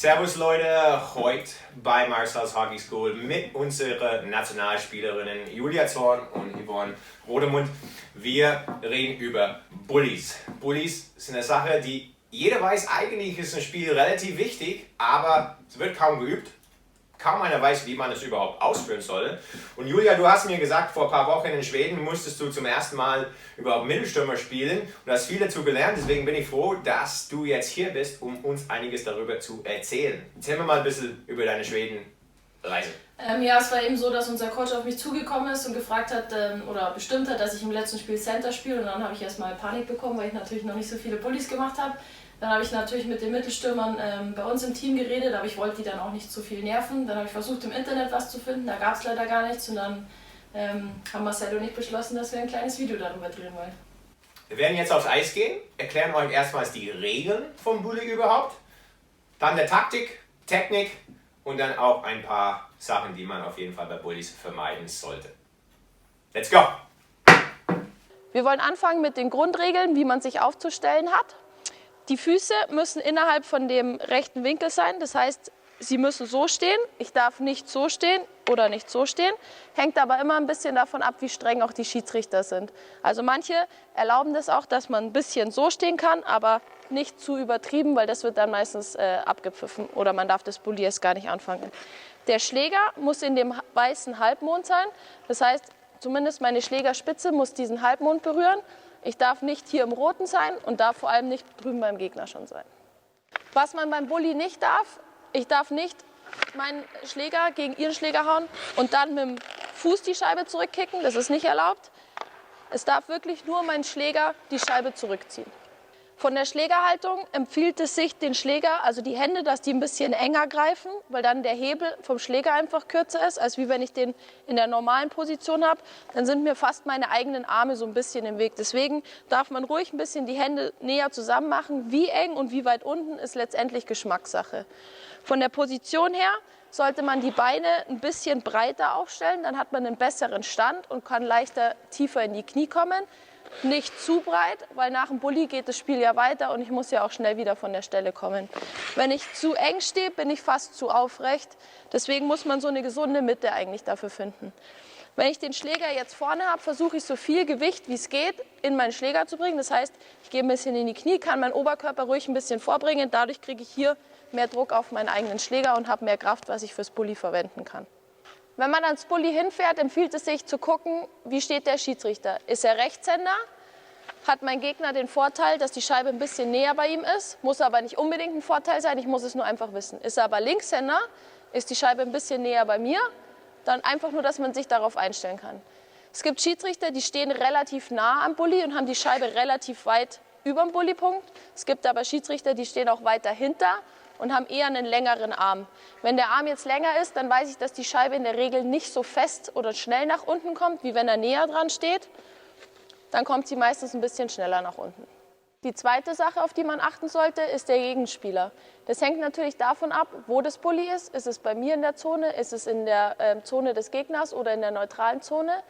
Servus Leute, heute bei Marcel's Hockey School mit unseren Nationalspielerinnen Julia Zorn und Yvonne Rodemund. Wir reden über Bullies. Bullies sind eine Sache, die jeder weiß, eigentlich ist ein Spiel relativ wichtig, aber es wird kaum geübt. Kaum einer weiß, wie man es überhaupt ausführen soll. Und Julia, du hast mir gesagt, vor ein paar Wochen in Schweden musstest du zum ersten Mal überhaupt Mittelstürmer spielen und hast viel dazu gelernt. Deswegen bin ich froh, dass du jetzt hier bist, um uns einiges darüber zu erzählen. Erzähl mir mal ein bisschen über deine Schweden-Reise. Ja, es war eben so, dass unser Coach auf mich zugekommen ist und gefragt hat oder bestimmt hat, dass ich im letzten Spiel Center spiele. Und dann habe ich erstmal Panik bekommen, weil ich natürlich noch nicht so viele Bullies gemacht habe. Dann habe ich natürlich mit den Mittelstürmern bei uns im Team geredet, aber ich wollte die dann auch nicht zu viel nerven. Dann habe ich versucht, im Internet was zu finden, da gab es leider gar nichts. Und dann haben Marcel und ich beschlossen, dass wir ein kleines Video darüber drehen wollen. Wir werden jetzt aufs Eis gehen, erklären euch erstmals die Regeln vom Bully überhaupt, dann der Taktik, Technik und dann auch ein paar Sachen, die man auf jeden Fall bei Bullies vermeiden sollte. Let's go! Wir wollen anfangen mit den Grundregeln, wie man sich aufzustellen hat. Die Füße müssen innerhalb von dem rechten Winkel sein, das heißt, sie müssen so stehen. Ich darf nicht so stehen oder nicht so stehen, hängt aber immer ein bisschen davon ab, wie streng auch die Schiedsrichter sind. Also manche erlauben das auch, dass man ein bisschen so stehen kann, aber nicht zu übertrieben, weil das wird dann meistens abgepfiffen oder man darf das Bully erst gar nicht anfangen. Der Schläger muss in dem weißen Halbmond sein, das heißt, zumindest meine Schlägerspitze muss diesen Halbmond berühren. Ich darf nicht hier im Roten sein und darf vor allem nicht drüben beim Gegner schon sein. Was man beim Bully nicht darf, ich darf nicht meinen Schläger gegen ihren Schläger hauen und dann mit dem Fuß die Scheibe zurückkicken, das ist nicht erlaubt. Es darf wirklich nur mein Schläger die Scheibe zurückziehen. Von der Schlägerhaltung empfiehlt es sich, den Schläger, also die Hände, dass die ein bisschen enger greifen, weil dann der Hebel vom Schläger einfach kürzer ist, als wie wenn ich den in der normalen Position habe. Dann sind mir fast meine eigenen Arme so ein bisschen im Weg. Deswegen darf man ruhig ein bisschen die Hände näher zusammen machen. Wie eng und wie weit unten ist letztendlich Geschmackssache. Von der Position her sollte man die Beine ein bisschen breiter aufstellen, dann hat man einen besseren Stand und kann leichter tiefer in die Knie kommen. Nicht zu breit, weil nach dem Bully geht das Spiel ja weiter und ich muss ja auch schnell wieder von der Stelle kommen. Wenn ich zu eng stehe, bin ich fast zu aufrecht. Deswegen muss man so eine gesunde Mitte eigentlich dafür finden. Wenn ich den Schläger jetzt vorne habe, versuche ich so viel Gewicht wie es geht in meinen Schläger zu bringen. Das heißt, ich gehe ein bisschen in die Knie, kann meinen Oberkörper ruhig ein bisschen vorbringen. Dadurch kriege ich hier mehr Druck auf meinen eigenen Schläger und habe mehr Kraft, was ich fürs Bully verwenden kann. Wenn man ans Bully hinfährt, empfiehlt es sich zu gucken, wie steht der Schiedsrichter. Ist er Rechtshänder? Hat mein Gegner den Vorteil, dass die Scheibe ein bisschen näher bei ihm ist? Muss aber nicht unbedingt ein Vorteil sein, ich muss es nur einfach wissen. Ist er aber Linkshänder? Ist die Scheibe ein bisschen näher bei mir? Dann einfach nur, dass man sich darauf einstellen kann. Es gibt Schiedsrichter, die stehen relativ nah am Bully und haben die Scheibe relativ weit über dem Bullypunkt. Es gibt aber Schiedsrichter, die stehen auch weit dahinter und haben eher einen längeren Arm. Wenn der Arm jetzt länger ist, dann weiß ich, dass die Scheibe in der Regel nicht so fest oder schnell nach unten kommt, wie wenn er näher dran steht. Dann kommt sie meistens ein bisschen schneller nach unten. Die zweite Sache, auf die man achten sollte, ist der Gegenspieler. Das hängt natürlich davon ab, wo das Bully ist. Ist es bei mir in der Zone, ist es in der Zone des Gegners oder in der neutralen Zone?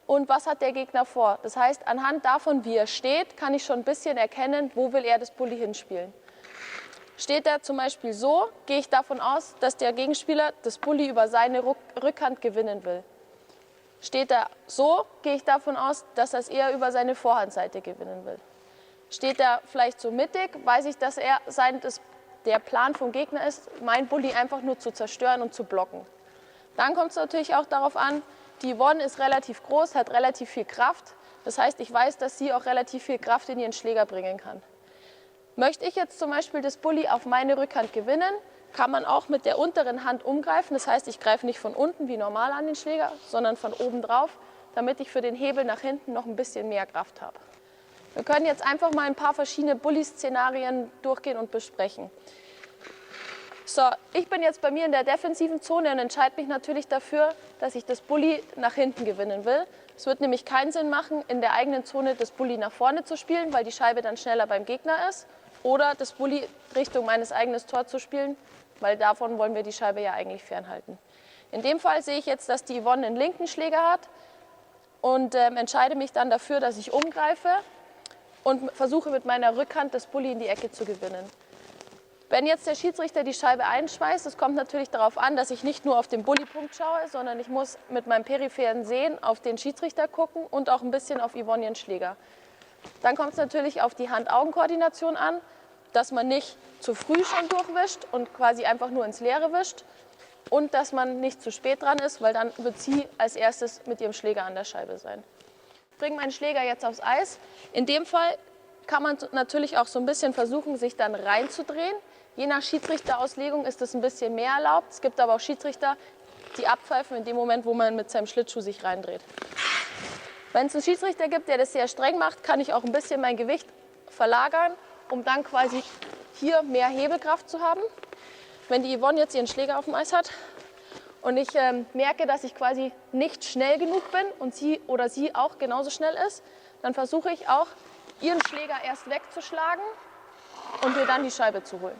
Und was hat der Gegner vor? Das heißt, anhand davon, wie er steht, kann ich schon ein bisschen erkennen, wo will er das Bully hinspielen. Steht er zum Beispiel so, gehe ich davon aus, dass der Gegenspieler das Bully über seine Rückhand gewinnen will. Steht er so, gehe ich davon aus, dass er es eher über seine Vorhandseite gewinnen will. Steht er vielleicht so mittig, weiß ich, dass der Plan vom Gegner ist, mein Bully einfach nur zu zerstören und zu blocken. Dann kommt es natürlich auch darauf an, die Yvonne ist relativ groß, hat relativ viel Kraft. Das heißt, ich weiß, dass sie auch relativ viel Kraft in ihren Schläger bringen kann. Möchte ich jetzt zum Beispiel das Bully auf meine Rückhand gewinnen, kann man auch mit der unteren Hand umgreifen. Das heißt, ich greife nicht von unten wie normal an den Schläger, sondern von oben drauf, damit ich für den Hebel nach hinten noch ein bisschen mehr Kraft habe. Wir können jetzt einfach mal ein paar verschiedene Bully-Szenarien durchgehen und besprechen. So, ich bin jetzt bei mir in der defensiven Zone und entscheide mich natürlich dafür, dass ich das Bully nach hinten gewinnen will. Es wird nämlich keinen Sinn machen, in der eigenen Zone das Bully nach vorne zu spielen, weil die Scheibe dann schneller beim Gegner ist. Oder das Bully Richtung meines eigenen Tor zu spielen, weil davon wollen wir die Scheibe ja eigentlich fernhalten. In dem Fall sehe ich jetzt, dass die Yvonne einen linken Schläger hat und entscheide mich dann dafür, dass ich umgreife und versuche mit meiner Rückhand das Bully in die Ecke zu gewinnen. Wenn jetzt der Schiedsrichter die Scheibe einschmeißt, es kommt natürlich darauf an, dass ich nicht nur auf den Bullypunkt schaue, sondern ich muss mit meinem peripheren Sehen auf den Schiedsrichter gucken und auch ein bisschen auf Yvonne ihren Schläger. Dann kommt es natürlich auf die Hand-Augen-Koordination an, dass man nicht zu früh schon durchwischt und quasi einfach nur ins Leere wischt und dass man nicht zu spät dran ist, weil dann wird sie als erstes mit ihrem Schläger an der Scheibe sein. Ich bringe meinen Schläger jetzt aufs Eis. In dem Fall kann man natürlich auch so ein bisschen versuchen, sich dann reinzudrehen. Je nach Schiedsrichterauslegung ist das ein bisschen mehr erlaubt. Es gibt aber auch Schiedsrichter, die abpfeifen in dem Moment, wo man mit seinem Schlittschuh sich reindreht. Wenn es einen Schiedsrichter gibt, der das sehr streng macht, kann ich auch ein bisschen mein Gewicht verlagern, um dann quasi hier mehr Hebelkraft zu haben. Wenn die Yvonne jetzt ihren Schläger auf dem Eis hat und ich merke, dass ich quasi nicht schnell genug bin und sie oder sie auch genauso schnell ist, dann versuche ich auch, ihren Schläger erst wegzuschlagen und mir dann die Scheibe zu holen.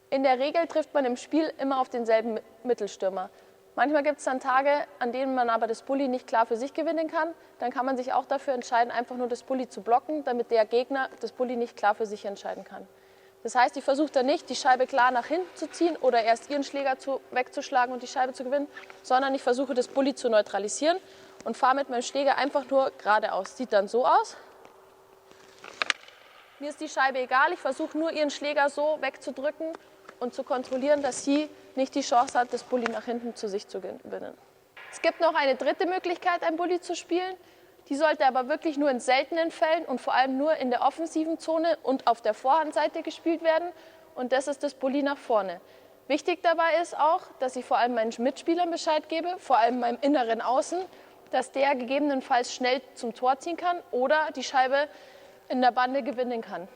In der Regel trifft man im Spiel immer auf denselben Mittelstürmer. Manchmal gibt es dann Tage, an denen man aber das Bully nicht klar für sich gewinnen kann. Dann kann man sich auch dafür entscheiden, einfach nur das Bully zu blocken, damit der Gegner das Bully nicht klar für sich entscheiden kann. Das heißt, ich versuche dann nicht, die Scheibe klar nach hinten zu ziehen oder erst ihren Schläger wegzuschlagen und die Scheibe zu gewinnen, sondern ich versuche, das Bully zu neutralisieren und fahre mit meinem Schläger einfach nur geradeaus. Sieht dann so aus. Mir ist die Scheibe egal, ich versuche nur, ihren Schläger so wegzudrücken und zu kontrollieren, dass sie nicht die Chance hat, das Bully nach hinten zu sich zu gewinnen. Es gibt noch eine dritte Möglichkeit, ein Bully zu spielen. Die sollte aber wirklich nur in seltenen Fällen und vor allem nur in der offensiven Zone und auf der Vorhandseite gespielt werden. Und das ist das Bully nach vorne. Wichtig dabei ist auch, dass ich vor allem meinen Mitspielern Bescheid gebe, vor allem meinem inneren Außen, dass der gegebenenfalls schnell zum Tor ziehen kann oder die Scheibe in der Bande gewinnen kann.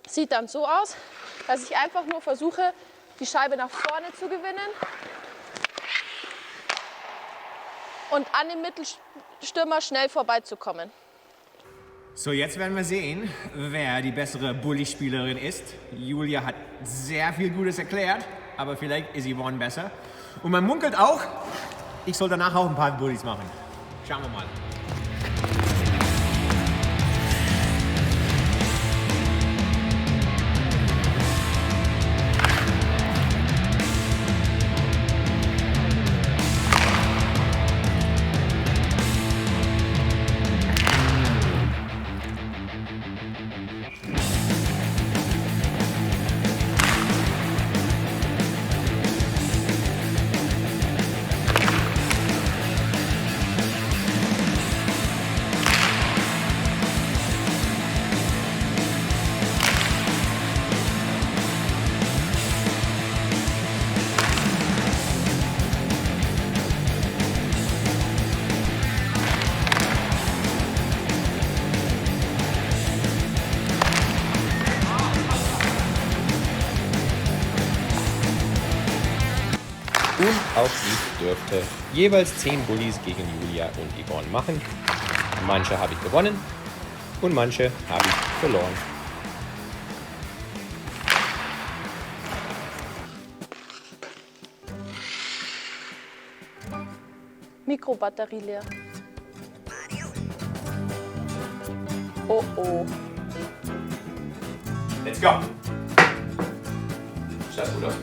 Sieht dann so aus, dass ich einfach nur versuche, die Scheibe nach vorne zu gewinnen und an dem Mittelstürmer schnell vorbeizukommen. So, jetzt werden wir sehen, wer die bessere Bully-Spielerin ist. Julia hat sehr viel Gutes erklärt, aber vielleicht ist Yvonne besser. Und man munkelt auch, ich soll danach auch ein paar Bullys machen. Schauen wir mal. Und auch ich dürfte jeweils 10 Bullies gegen Julia und Yvonne machen. Manche habe ich gewonnen und manche habe ich verloren. Mikrobatterie leer. Oh oh. Let's go! Sieht das gut aus?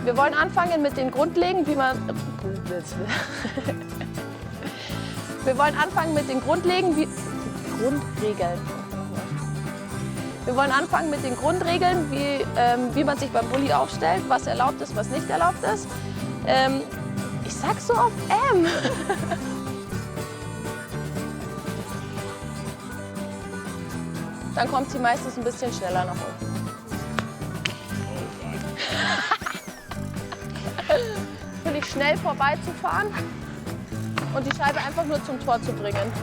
Wir wollen anfangen mit den Grundregeln, wie man. Wir wollen anfangen mit den Grundregeln, wie man sich beim Bully aufstellt, was erlaubt ist, was nicht erlaubt ist. Ich sag so oft Dann kommt sie meistens ein bisschen schneller nach unten. Natürlich schnell vorbeizufahren und die Scheibe einfach nur zum Tor zu bringen.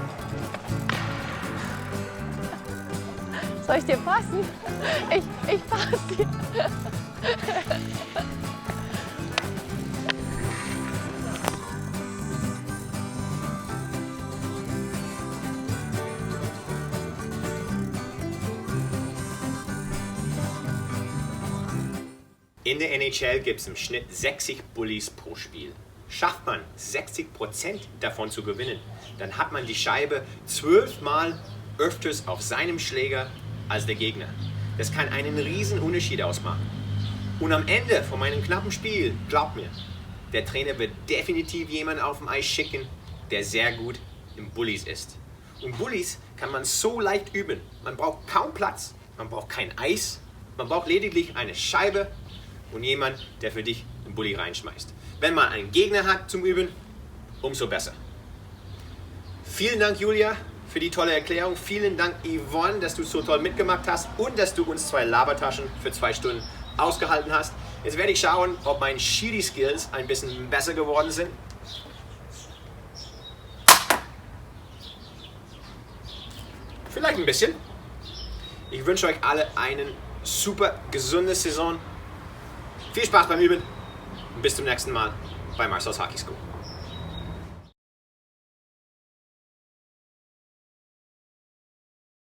Soll ich dir passen? Ich passe dir. In der NHL gibt es im Schnitt 60 Bullies pro Spiel. Schafft man 60% davon zu gewinnen, dann hat man die Scheibe 12 Mal öfters auf seinem Schläger als der Gegner. Das kann einen riesen Unterschied ausmachen. Und am Ende von meinem knappen Spiel, glaubt mir, der Trainer wird definitiv jemanden auf dem Eis schicken, der sehr gut im Bullies ist. Und Bullies kann man so leicht üben. Man braucht kaum Platz, man braucht kein Eis, man braucht lediglich eine Scheibe und jemand, der für dich den Bulli reinschmeißt. Wenn man einen Gegner hat zum Üben, umso besser. Vielen Dank, Julia, für die tolle Erklärung. Vielen Dank, Yvonne, dass du so toll mitgemacht hast und dass du uns 2 Labertaschen für 2 Stunden ausgehalten hast. Jetzt werde ich schauen, ob meine Schiri-Skills ein bisschen besser geworden sind. Vielleicht ein bisschen. Ich wünsche euch alle eine super gesunde Saison. Viel Spaß beim Üben und bis zum nächsten Mal bei Marcel's Hockey School.